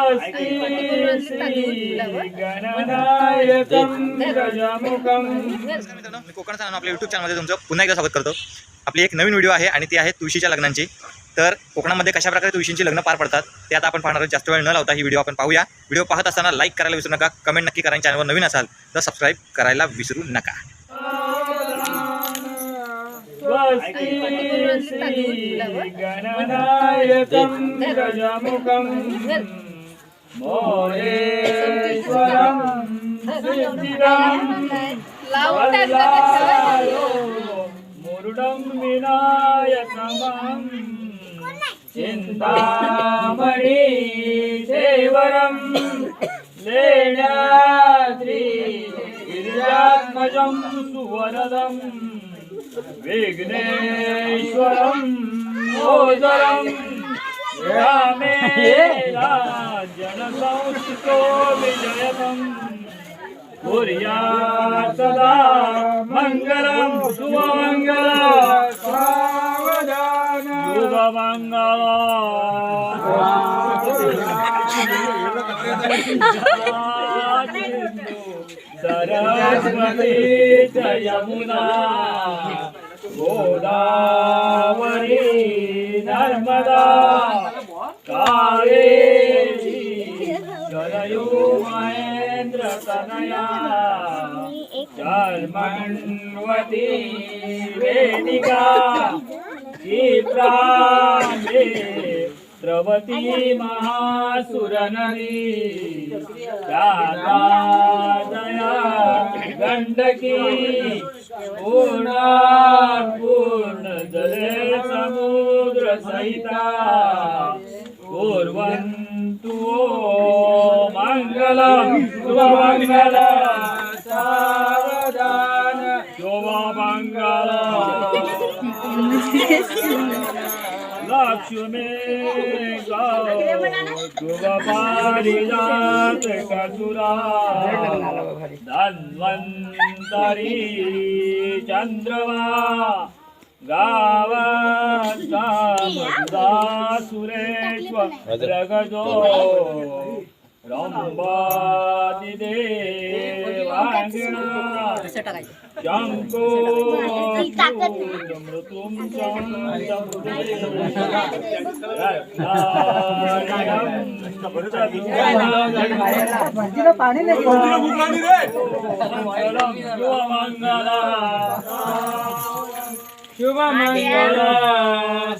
स्वस्ति श्री गणनायकं गजमुखं. मित्रांनो, मी कोकण सांगून आपल्या यूट्यूब चॅनलमध्ये तुमचं पुन्हा एकदा स्वागत करतो. आपली एक नवीन व्हिडिओ आहे आणि ती आहे तुळशीच्या लग्नांची. तर कोकणामध्ये कशाप्रकारे तुळशींची लग्न पार पडतात ते आता आपण पाहणार आहोत. जास्त वेळ न लावता ही व्हिडिओ आपण पाहूया. व्हिडिओ पाहत असताना लाईक करायला विसरू नका, कमेंट नक्की करा. चॅनलवर नवीन असाल तर सबस्क्राईब करायला विसरू नका. स्वस्ति श्री गणनायकं गजमुखं मोरेश्वरं सिद्धिदं वल्लालो मुरुडं विनायकमहं चिन्तामणि देवरं लेण्याद्रि गिरिजात्मजं सुवरदं विघ्नेश्वरं मोदरं रामेला जनसंस्थितो विजयतं कुर्यात् सदा मङ्गलं सुमङ्गलं सावधान सरस्वती च यमुना गोदावरी नर्मदा कावेरी सरयू महेंद्र तनया चर्मण्वती वेदिका क्षिप्रामे द्रवती महासुरनदी दया गंडकी पूर्ण जले समुद्र सहिता कुर्वन्तु मंगलम शुभमंगल सावधान शुभमंगल लक्ष्मी शुभपारिजात कसुरा धन्वन्तरी चंद्रमा गावता सुरेश्वर जगजो रंबादिदेवांगिणा शंको मृत्युं शुभमंगल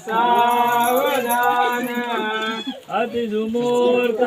सावधान अतिसुमूर्त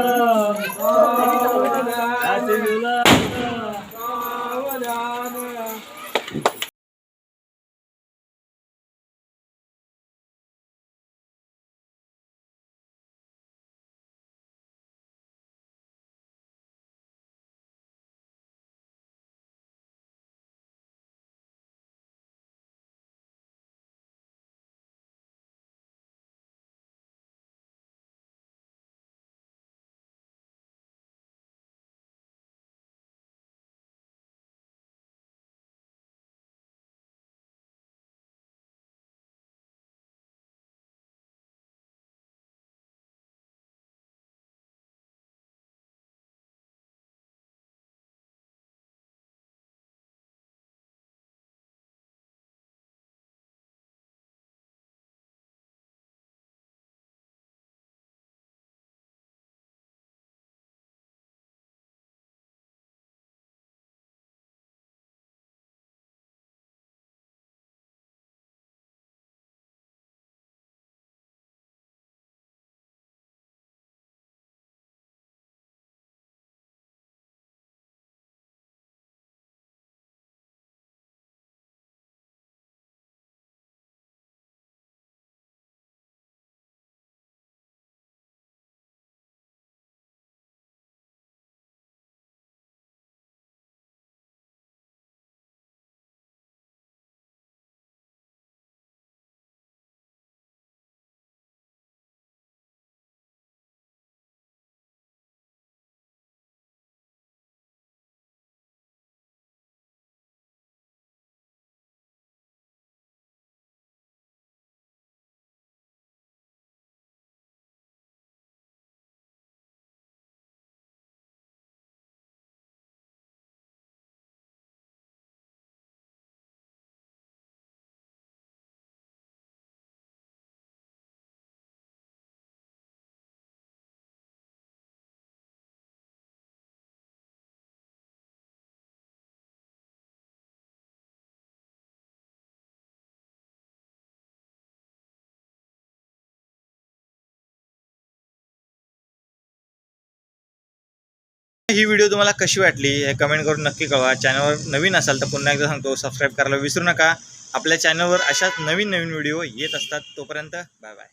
ही व्हिडिओ तुम्हाला कशी वाटली हे कमेंट करून नक्की कळवा. चॅनलवर नवीन असाल तर पुन्हा एकदा सांगतो, सबस्क्राईब करायला विसरू नका. आपल्या चॅनलवर अशाच नवीन व्हिडिओ येत असतात. तोपर्यंत बाय बाय.